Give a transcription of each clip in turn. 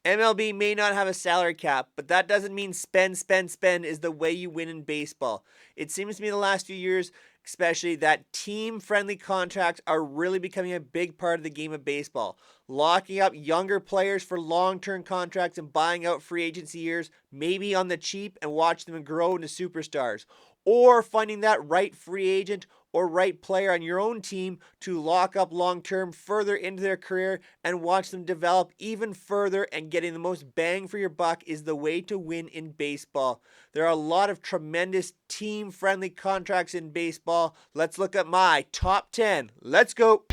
MLB may not have a salary cap, but that doesn't mean spend, spend, spend is the way you win in baseball. It seems to me the last few years, especially, that team-friendly contracts are really becoming a big part of the game of baseball. Locking up younger players for long-term contracts and buying out free agency years, maybe on the cheap, and watch them grow into superstars. Or finding that right free agent or right player on your own team to lock up long term further into their career and watch them develop even further, and getting the most bang for your buck is the way to win in baseball. There are a lot of tremendous team friendly contracts in baseball. Let's look at my top 10. Let's go.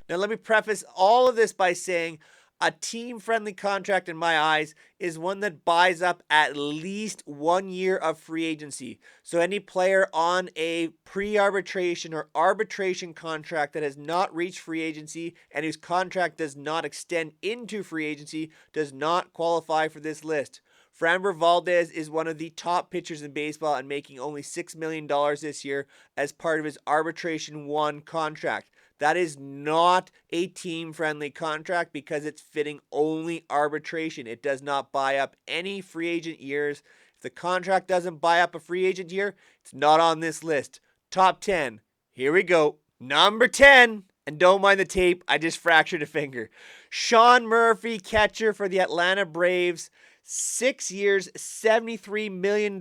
Now, let me preface all of this by saying a team-friendly contract, in my eyes, is one that buys up at least 1 year of free agency. So any player on a pre-arbitration or arbitration contract that has not reached free agency and whose contract does not extend into free agency does not qualify for this list. Framber Valdez is one of the top pitchers in baseball and making only $6 million this year as part of his arbitration 1 contract. That is not a team-friendly contract because it's fitting only arbitration. It does not buy up any free agent years. If the contract doesn't buy up a free agent year, it's not on this list. Top 10. Here we go. Number 10. And don't mind the tape, I just fractured a finger. Sean Murphy, catcher for the Atlanta Braves. 6 years, $73 million,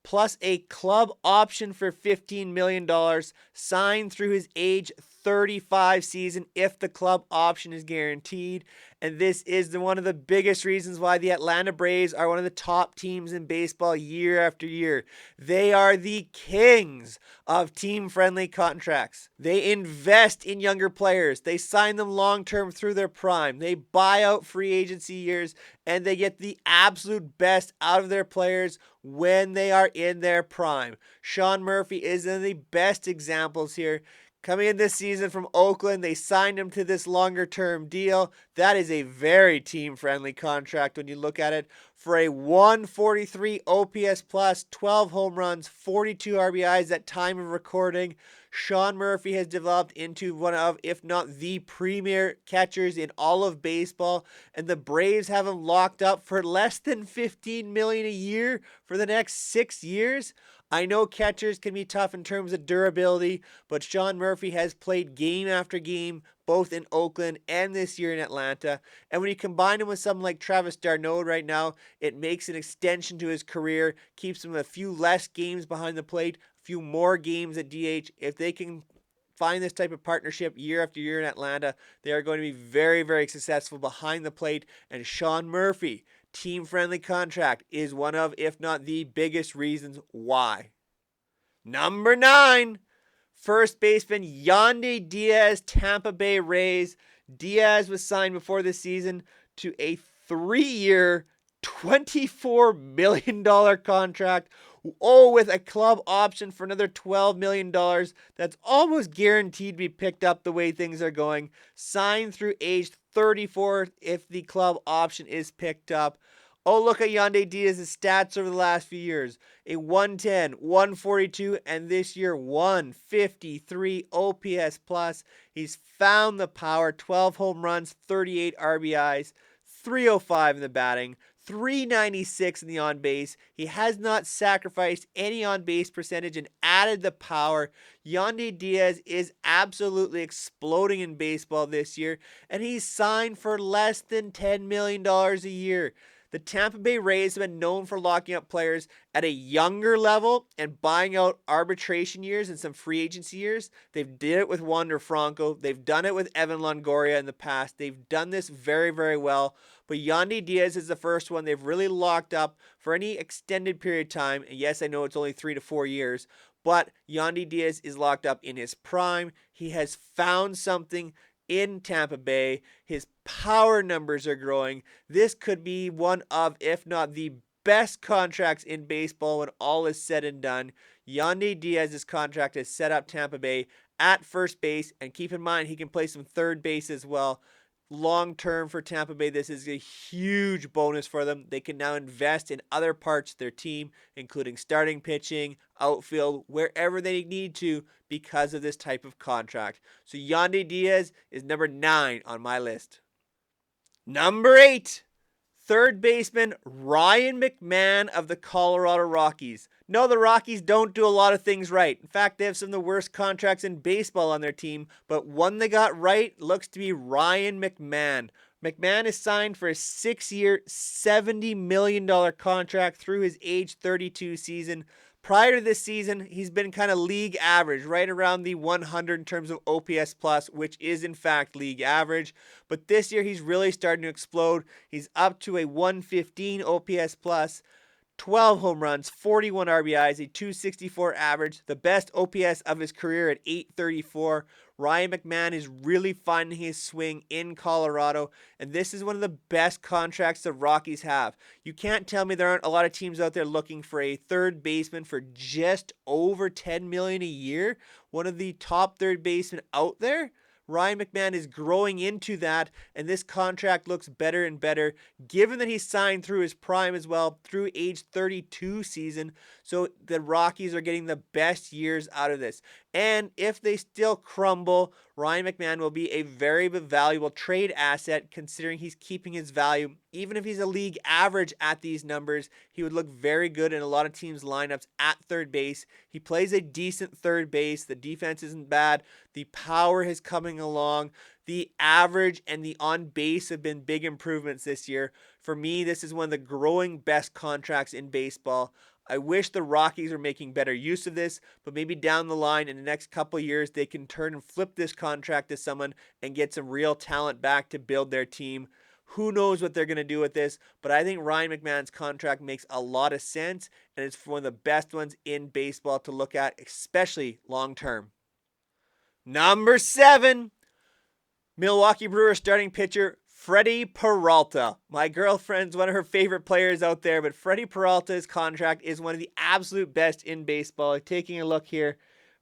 plus a club option for $15 million, signed through his age 35 season if the club option is guaranteed. And this is one of the biggest reasons why the Atlanta Braves are one of the top teams in baseball year after year. They are the kings of team-friendly contracts. They invest in younger players. They sign them long-term through their prime. They buy out free agency years, and they get the absolute best out of their players when they are in their prime. Sean Murphy is one of the best examples here. Coming in this season from Oakland, they signed him to this longer-term deal. That is a very team-friendly contract when you look at it. For a 143 OPS plus, 12 home runs, 42 RBIs at time of recording, Sean Murphy has developed into one of, if not the premier catchers in all of baseball, and the Braves have him locked up for less than $15 million a year for the next 6 years. I know catchers can be tough in terms of durability, but Sean Murphy has played game after game, both in Oakland and this year in Atlanta. And when you combine him with someone like Travis d'Arnaud right now, it makes an extension to his career, keeps him a few less games behind the plate, a few more games at DH. If they can find this type of partnership year after year in Atlanta, they are going to be very, very successful behind the plate. And Sean Murphy, team-friendly contract, is one of, if not the biggest reasons why. Number 9, first baseman Yandy Diaz, Tampa Bay Rays. Diaz was signed before this season to a 3-year, $24 million contract. With a club option for another $12 million. That's almost guaranteed to be picked up the way things are going. Signed through age 34 if the club option is picked up. Oh, look at Yandy Diaz's stats over the last few years. A 110, 142, and this year 153 OPS plus. He's found the power, 12 home runs, 38 RBIs, 305 in the batting, 396 in the on base. He has not sacrificed any on base percentage and added the power. Yandy Diaz is absolutely exploding in baseball this year, and he's signed for less than $10 million a year. The Tampa Bay Rays have been known for locking up players at a younger level and buying out arbitration years and some free agency years. They've did it with Wander Franco. They've done it with Evan Longoria in the past. They've done this very, very well. But Yandy Diaz is the first one they've really locked up for any extended period of time. And yes, I know it's only 3 to 4 years, but Yandy Diaz is locked up in his prime. He has found something in Tampa Bay. His power numbers are growing. This could be one of, if not the best contracts in baseball when all is said and done. Yandy Diaz's contract has set up Tampa Bay at first base, and keep in mind he can play some third base as well. long term for Tampa Bay, this is a huge bonus for them. They can now invest in other parts of their team, including starting pitching, outfield, wherever they need to because of this type of contract. So Yandy Diaz is number 9 on my list. Number 8, third baseman Ryan McMahon of the Colorado Rockies. No, the Rockies don't do a lot of things right. In fact, they have some of the worst contracts in baseball on their team, but one they got right looks to be Ryan McMahon. McMahon is signed for a 6-year, $70 million contract through his age 32 season. Prior to this season, he's been kind of league average, right around the 100 in terms of OPS plus, which is in fact league average. But this year, he's really starting to explode. He's up to a 115 OPS plus, 12 home runs, 41 RBIs, a 264 average, the best OPS of his career at 834. Ryan McMahon is really finding his swing in Colorado, and this is one of the best contracts the Rockies have. You can't tell me there aren't a lot of teams out there looking for a third baseman for just over $10 million a year. One of the top third basemen out there. Ryan McMahon is growing into that, and this contract looks better and better, given that he signed through his prime as well, through age 32 season. So the Rockies are getting the best years out of this. And if they still crumble, Ryan McMahon will be a very valuable trade asset, considering he's keeping his value. Even if he's a league average at these numbers, he would look very good in a lot of teams' lineups at third base. He plays a decent third base. The defense isn't bad. The power is coming along. The average and the on base have been big improvements this year. For me, this is one of the growing best contracts in baseball. I wish the Rockies were making better use of this, but maybe down the line in the next couple years, they can turn and flip this contract to someone and get some real talent back to build their team. Who knows what they're going to do with this, but I think Ryan McMahon's contract makes a lot of sense, and it's one of the best ones in baseball to look at, especially long term. Number 7, Milwaukee Brewers starting pitcher Freddy Peralta. My girlfriend's one of her favorite players out there, but Freddy Peralta's contract is one of the absolute best in baseball. Taking a look here,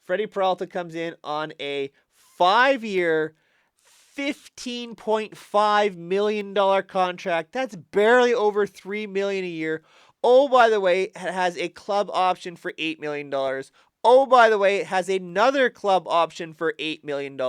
Freddy Peralta comes in on a 5-year, $15.5 million contract. That's barely over $3 million a year. Oh, by the way, it has a club option for $8 million. Oh, by the way, it has another club option for $8 million.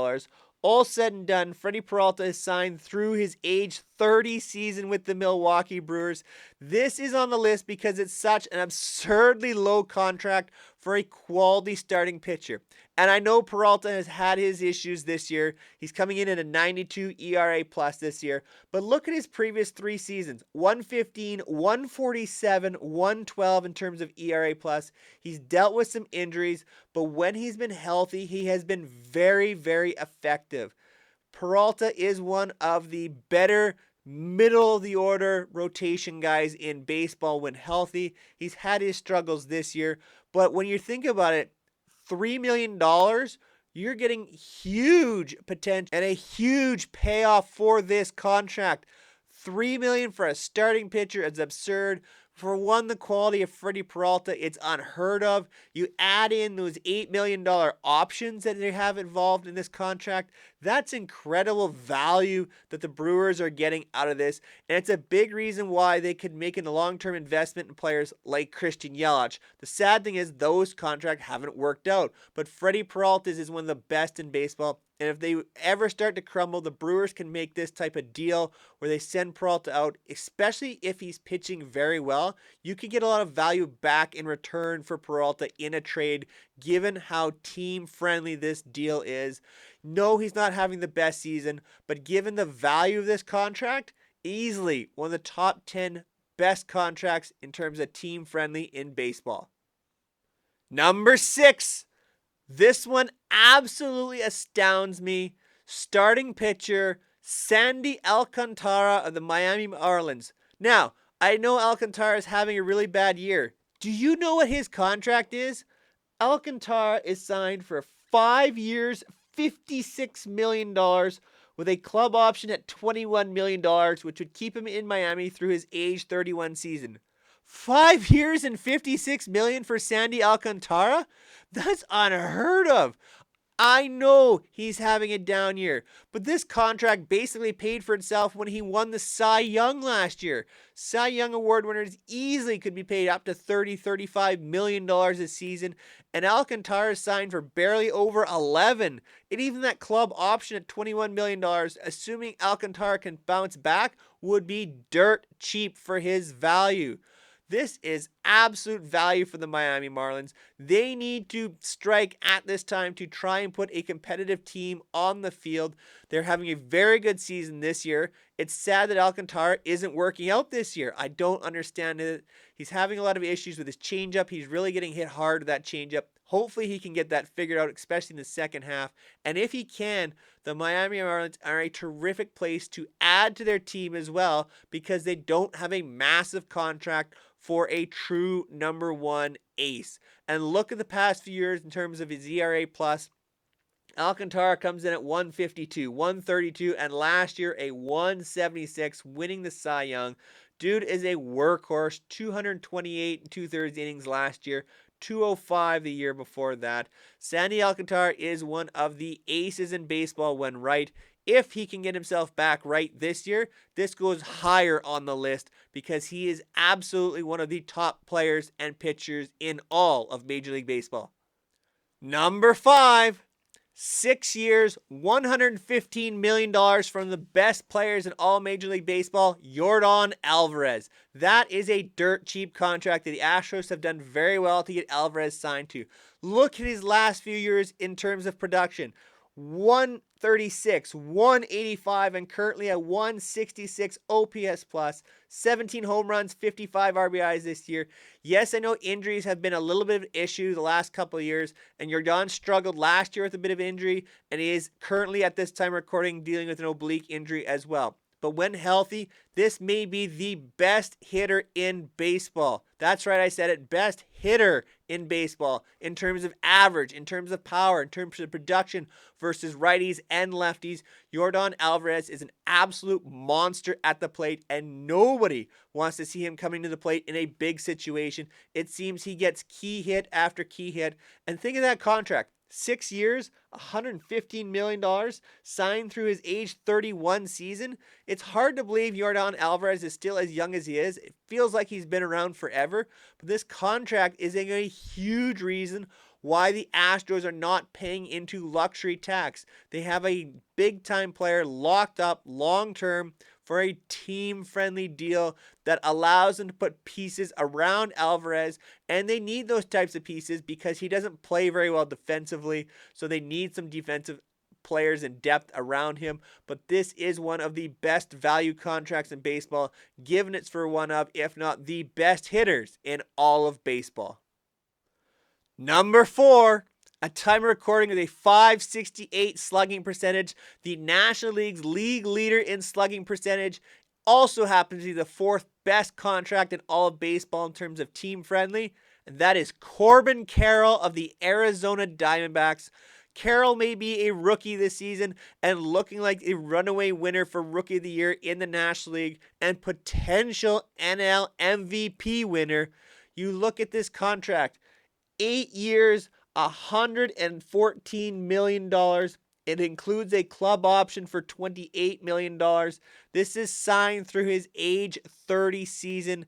All said and done, Freddy Peralta is signed through his age 30 season with the Milwaukee Brewers. This is on the list because it's such an absurdly low contract for a quality starting pitcher. And I know Peralta has had his issues this year. He's coming in at a 92 ERA plus this year. But look at his previous 3 seasons. 115, 147, 112 in terms of ERA plus. He's dealt with some injuries, but when he's been healthy, he has been very effective. Peralta is one of the better middle of the order rotation guys in baseball when healthy. He's had his struggles this year, but when you think about it, $3 million, you're getting huge potential and a huge payoff for this contract. $3 million for a starting pitcher is absurd. For one, the quality of Freddy Peralta, it's unheard of. You add in those $8 million options that they have involved in this contract. That's incredible value that the Brewers are getting out of this. And it's a big reason why they could make a long-term investment in players like Christian Yelich. The sad thing is those contracts haven't worked out. But Freddy Peralta is one of the best in baseball. And if they ever start to crumble, the Brewers can make this type of deal where they send Peralta out, especially if he's pitching very well. You can get a lot of value back in return for Peralta in a trade, given how team-friendly this deal is. No, he's not having the best season, but given the value of this contract, easily one of the top 10 best contracts in terms of team-friendly in baseball. Number 6. This one absolutely astounds me. Starting pitcher, Sandy Alcantara of the Miami Marlins. Now, I know Alcantara is having a really bad year. Do you know what his contract is? Alcantara is signed for 5 years, $56 million, with a club option at $21 million, which would keep him in Miami through his age 31 season. 5 years and $56 million for Sandy Alcantara? That's unheard of. I know he's having a down year, but this contract basically paid for itself when he won the Cy Young last year. Cy Young Award winners easily could be paid up to $35 million a season, and Alcantara signed for barely over 11. And even that club option at $21 million, assuming Alcantara can bounce back, would be dirt cheap for his value. This is absolute value for the Miami Marlins. They need to strike at this time to try and put a competitive team on the field. They're having a very good season this year. It's sad that Alcantara isn't working out this year. I don't understand it. He's having a lot of issues with his changeup. He's really getting hit hard with that changeup. Hopefully he can get that figured out, especially in the second half. And if he can, the Miami Marlins are a terrific place to add to their team as well, because they don't have a massive contract for a true number one ace. And look at the past few years in terms of his ERA plus. Alcantara comes in at 152, 132, and last year a 176, winning the Cy Young. Dude is a workhorse, 228 and 2/3 innings last year, 205 the year before that. Sandy Alcantara is one of the aces in baseball when right. If he can get himself back right this year, this goes higher on the list because he is absolutely one of the top players and pitchers in all of Major League Baseball. Number 5. 6 years, $115 million from the best players in all Major League Baseball, Yordan Alvarez. That is a dirt cheap contract that the Astros have done very well to get Alvarez signed to. Look at his last few years in terms of production. 136, 185, and currently a 166 OPS plus, 17 home runs, 55 RBIs this year. Yes, I know injuries have been a little bit of an issue the last couple of years, and Yordan struggled last year with a bit of injury, and he is currently at this time recording dealing with an oblique injury as well. But when healthy, this may be the best hitter in baseball. That's right, I said it. Best hitter in baseball in terms of average, in terms of power, in terms of production versus righties and lefties. Yordan Alvarez is an absolute monster at the plate, and nobody wants to see him coming to the plate in a big situation. It seems he gets key hit after key hit. And think of that contract. 6 years, $115 million, signed through his age 31 season. It's hard to believe Yordan Alvarez is still as young as he is. It feels like he's been around forever. But this contract is a huge reason why the Astros are not paying into luxury tax. They have a big-time player locked up long-term for a team-friendly deal that allows them to put pieces around Alvarez, and they need those types of pieces because he doesn't play very well defensively, so they need some defensive players and depth around him. But this is one of the best value contracts in baseball, given it's for one of, if not the best hitters in all of baseball. Number 4, a time recording with a .568 slugging percentage, the National League's league leader in slugging percentage, also happens to be the 4th best contract in all of baseball in terms of team friendly, and that is Corbin Carroll of the Arizona Diamondbacks. Carroll may be a rookie this season and looking like a runaway winner for Rookie of the Year in the National League and potential NL MVP winner. You look at this contract, 8 years, $114 million. It includes a club option for $28 million. This is signed through his age 30 season.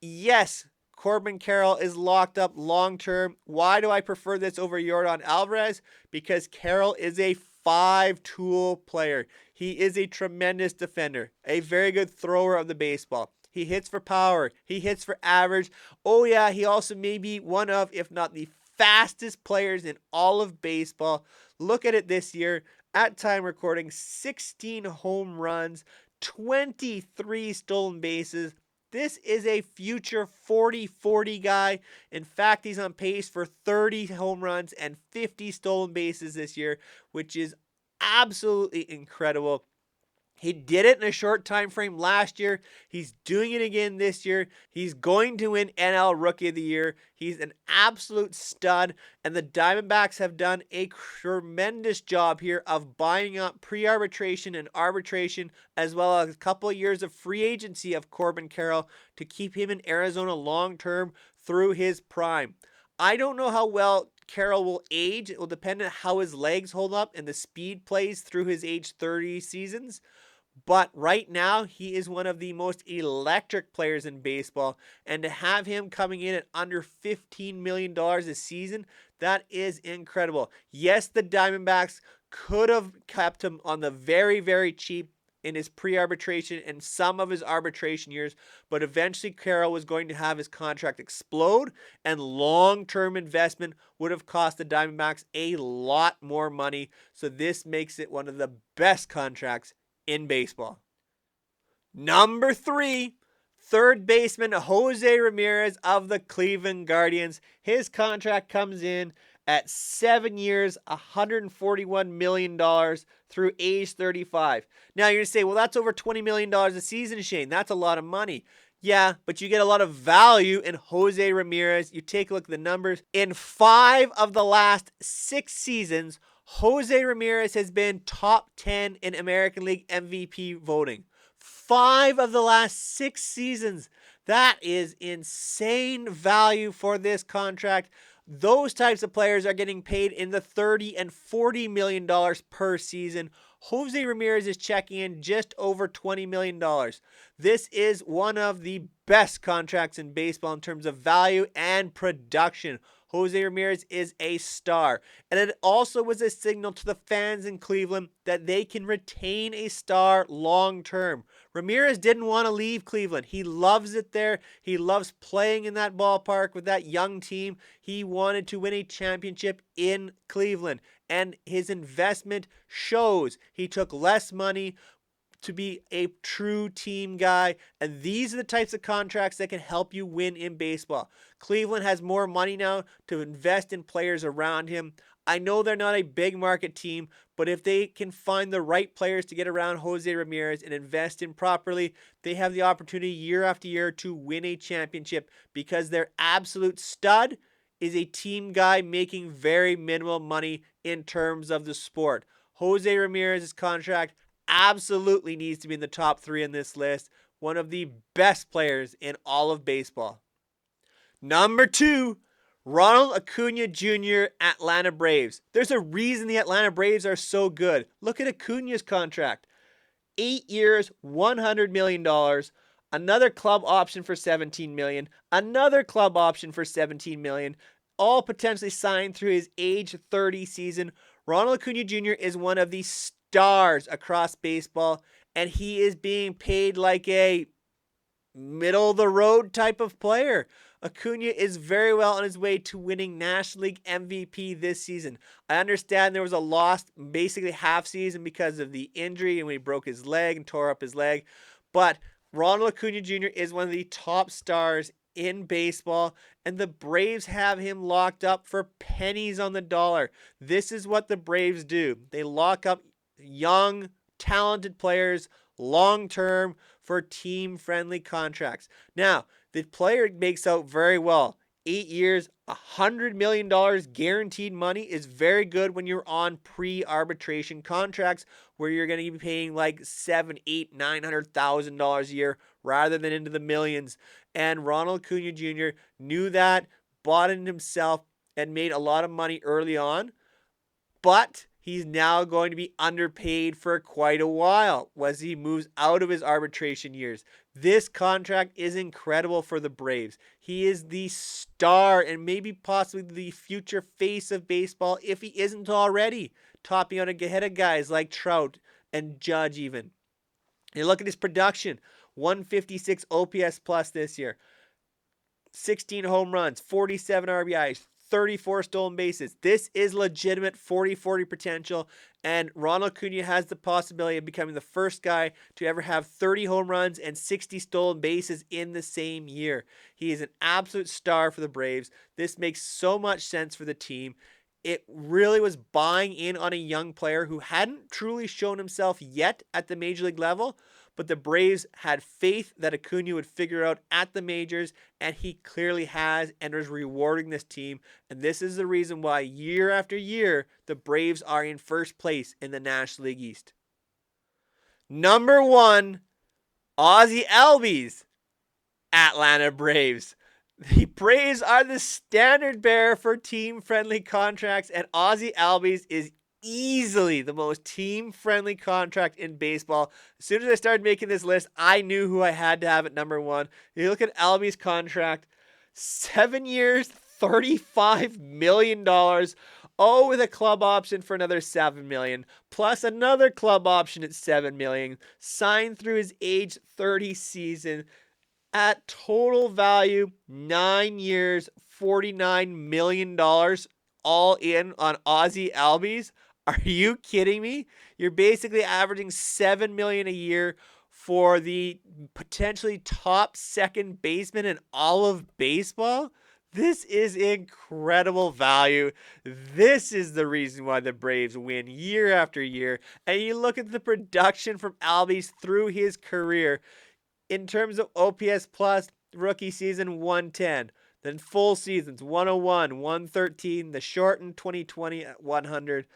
Yes, Corbin Carroll is locked up long term. Why do I prefer this over Yordan Alvarez? Because Carroll is a 5-tool player. He is a tremendous defender, a very good thrower of the baseball. He hits for power. He hits for average. Oh yeah, he also may be one of, if not the fastest players in all of baseball. Look at it this year. At time recording, 16 home runs, 23 stolen bases. This is a future 40-40 guy. In fact, he's on pace for 30 home runs and 50 stolen bases this year, which is absolutely incredible. He did it in a short time frame last year. He's doing it again this year. He's going to win NL Rookie of the Year. He's an absolute stud, and the Diamondbacks have done a tremendous job here of buying up pre-arbitration and arbitration, as well as a couple of years of free agency of Corbin Carroll to keep him in Arizona long-term through his prime. I don't know how well Carroll will age. It will depend on how his legs hold up and the speed plays through his age 30 seasons. But right now, he is one of the most electric players in baseball. And to have him coming in at under $15 million a season, that is incredible. Yes, the Diamondbacks could have kept him on the very, very cheap in his pre-arbitration and some of his arbitration years, but eventually Carroll was going to have his contract explode, and long-term investment would have cost the Diamondbacks a lot more money. So this makes it one of the best contracts in baseball. Number 3, third baseman Jose Ramirez of the Cleveland Guardians. His contract comes in at 7 years, $141 million through age 35. Now you're going to say, well, that's over $20 million a season, Shane. That's a lot of money. Yeah, but you get a lot of value in Jose Ramirez. You take a look at the numbers. In 5 of the last 6 seasons, Jose Ramirez has been top 10 in American League MVP voting. 5 of the last 6 seasons. That is insane value for this contract. Those types of players are getting paid in the $30 and $40 million per season. Jose Ramirez is checking in just over $20 million. This is one of the best contracts in baseball in terms of value and production. Jose Ramirez is a star. And it also was a signal to the fans in Cleveland that they can retain a star long term. Ramirez didn't want to leave Cleveland. He loves it there. He loves playing in that ballpark with that young team. He wanted to win a championship in Cleveland. And his investment shows. He took less money to be a true team guy, and these are the types of contracts that can help you win in baseball. Cleveland has more money now to invest in players around him. I know they're not a big market team, but if they can find the right players to get around Jose Ramirez and invest in properly, they have the opportunity year after year to win a championship, because their absolute stud is a team guy making very minimal money in terms of the sport. Jose Ramirez's contract absolutely needs to be in the top 3 in this list. One of the best players in all of baseball. Number 2, Ronald Acuna Jr., Atlanta Braves. There's a reason the Atlanta Braves are so good. Look at Acuna's contract. 8 years, $100 million. Another club option for $17 million. Another club option for $17 million. All potentially signed through his age 30 season. Ronald Acuna Jr. is one of the stars across baseball, and he is being paid like a middle of the road type of player. Acuna is very well on his way to winning National League MVP this season. I understand there was a lost basically half season because of the injury and when he broke his leg and tore up his leg, but Ronald Acuna Jr. is one of the top stars in baseball, and the Braves have him locked up for pennies on the dollar. This is what the Braves do. They lock up young, talented players long-term for team-friendly contracts. Now, the player makes out very well. 8 years, $100 million guaranteed money is very good when you're on pre-arbitration contracts where you're going to be paying like $700,000, $800,000, $900,000 a year rather than into the millions. And Ronald Acuna Jr. knew that, bought it himself, and made a lot of money early on. But he's now going to be underpaid for quite a while as he moves out of his arbitration years. This contract is incredible for the Braves. He is the star and maybe possibly the future face of baseball if he isn't already, topping out ahead of guys like Trout and Judge even. You look at his production, 156 OPS plus this year, 16 home runs, 47 RBIs, 34 stolen bases. This is legitimate 40-40 potential, and Ronald Acuna has the possibility of becoming the first guy to ever have 30 home runs and 60 stolen bases in the same year. He is an absolute star for the Braves. This makes so much sense for the team. It really was buying in on a young player who hadn't truly shown himself yet at the major league level, but the Braves had faith that Acuna would figure out at the majors, and he clearly has and is rewarding this team. And this is the reason why year after year, the Braves are in first place in the National League East. Number 1, Ozzie Albies, Atlanta Braves. The Braves are the standard bearer for team-friendly contracts, and Ozzie Albies is easily the most team-friendly contract in baseball. As soon as I started making this list, I knew who I had to have at number one. You look at Albies' contract, 7 years, $35 million. Oh, with a club option for another $7 million, plus another club option at $7 million, signed through his age 30 season. At total value, 9 years, $49 million, all in on Ozzie Albies. Are you kidding me? You're basically averaging $7 million a year for the potentially top second baseman in all of baseball. This is incredible value. This is the reason why the Braves win year after year. And you look at the production from Albies through his career. In terms of OPS plus, rookie season 110. Then full seasons 101, 113. The shortened 2020 at 100,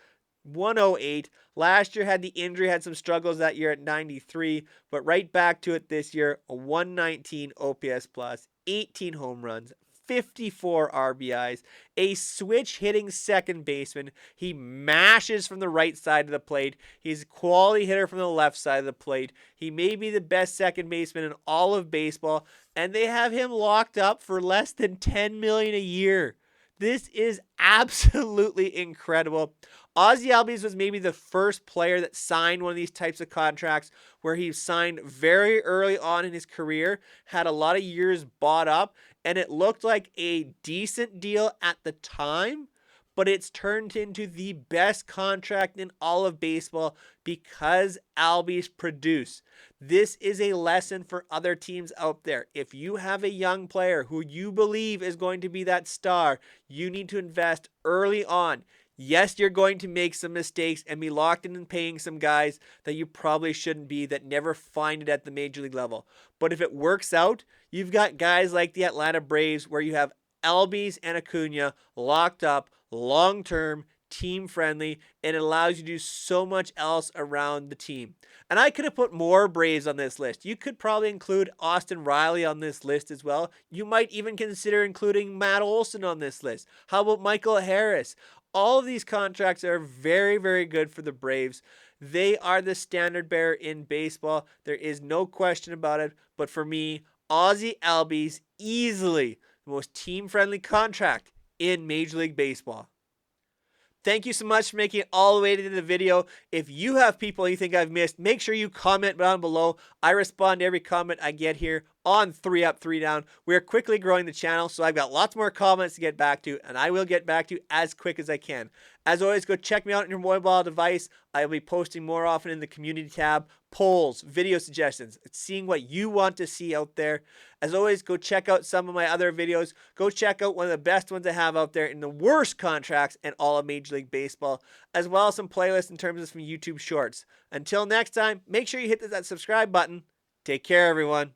108. Last year had the injury, had some struggles that year at 93, but right back to it this year. A 119 OPS plus, 18 home runs, 54 RBIs, a switch hitting second baseman. He mashes from the right side of the plate. He's a quality hitter from the left side of the plate. He may be the best second baseman in all of baseball, and they have him locked up for less than $10 million a year. This is absolutely incredible. Ozzie Albies was maybe the first player that signed one of these types of contracts where he signed very early on in his career, had a lot of years bought up, and it looked like a decent deal at the time, but it's turned into the best contract in all of baseball because Albies produce. This is a lesson for other teams out there. If you have a young player who you believe is going to be that star, you need to invest early on. Yes, you're going to make some mistakes and be locked in and paying some guys that you probably shouldn't be, that never find it at the major league level. But if it works out, you've got guys like the Atlanta Braves where you have Albies and Acuna locked up, long-term, team-friendly, and it allows you to do so much else around the team. And I could have put more Braves on this list. You could probably include Austin Riley on this list as well. You might even consider including Matt Olson on this list. How about Michael Harris? All of these contracts are very, very good for the Braves. They are the standard bearer in baseball. There is no question about it. But for me, Ozzie Albies, easily the most team-friendly contract in Major League Baseball. Thank you so much for making it all the way to the video. If you have people you think I've missed, make sure you comment down below. I respond to every comment I get here on 3 Up, 3 Down. We're quickly growing the channel, so I've got lots more comments to get back to, and I will get back to you as quick as I can. As always, go check me out on your mobile device. I will be posting more often in the community tab, polls, video suggestions, seeing what you want to see out there. As always, go check out some of my other videos. Go check out one of the best ones I have out there in the worst contracts in all of Major League Baseball, as well as some playlists in terms of some YouTube shorts. Until next time, make sure you hit that subscribe button. Take care, everyone.